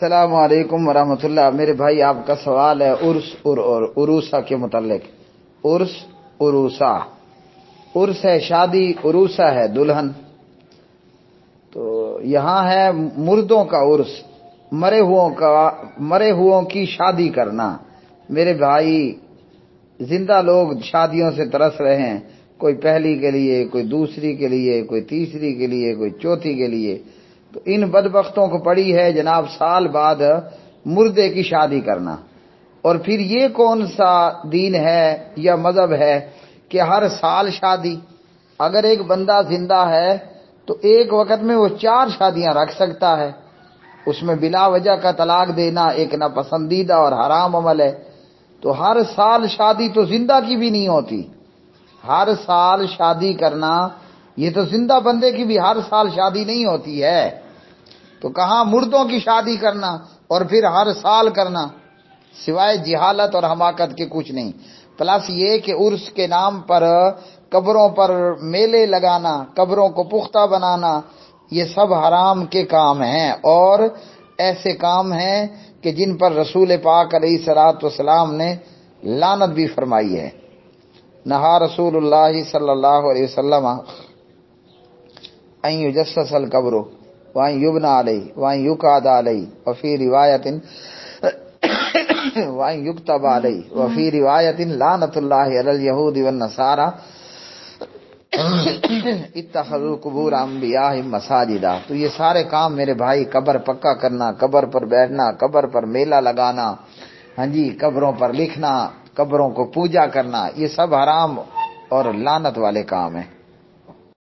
السلام علیکم ورحمۃ اللہ۔ میرے بھائی آپ کا سوال ہے عرس اور عروسہ کے متعلق۔ عرس عروسہ، عرس ہے شادی، عروسہ ہے دلہن۔ تو یہاں ہے مردوں کا عرس، مرے ہووں کی شادی کرنا۔ میرے بھائی زندہ لوگ شادیوں سے ترس رہے ہیں، کوئی پہلی کے لیے، کوئی دوسری کے لیے، کوئی تیسری کے لیے، کوئی چوتھی کے لیے۔ تو ان بدبختوں کو پڑی ہے جناب سال بعد مردے کی شادی کرنا۔ اور پھر یہ کون سا دین ہے یا مذہب ہے کہ ہر سال شادی؟ اگر ایک بندہ زندہ ہے تو ایک وقت میں وہ 4 شادیاں رکھ سکتا ہے، اس میں بلا وجہ کا طلاق دینا ایک ناپسندیدہ اور حرام عمل ہے۔ تو ہر سال شادی تو زندہ کی بھی نہیں ہوتی، ہر سال شادی کرنا یہ تو زندہ بندے کی بھی ہر سال شادی نہیں ہوتی ہے، تو کہاں مردوں کی شادی کرنا اور پھر ہر سال کرنا، سوائے جہالت اور حماقت کے کچھ نہیں۔ پلس یہ کہ عرس کے نام پر قبروں پر میلے لگانا، قبروں کو پختہ بنانا، یہ سب حرام کے کام ہیں، اور ایسے کام ہیں کہ جن پر رسول پاک علیہ الصلوۃ والسلام نے لعنت بھی فرمائی ہے۔ نہا رسول اللہ صلی اللہ علیہ وسلم ان یجسس القبر وان یبنى علیہ وان یقعد علیہ وفی روایت وان یکتب علیہ وفی روایت لعنت اللہ علی الیہود والنصارى اتخذوا قبور انبیائہم مساجدا۔ تو یہ سارے کام میرے بھائی، قبر پکا کرنا، قبر پر بیٹھنا، قبر پر میلہ لگانا، ہاں جی، قبروں پر لکھنا، قبروں کو پوجا کرنا، یہ سب حرام اور لعنت والے کام ہیں۔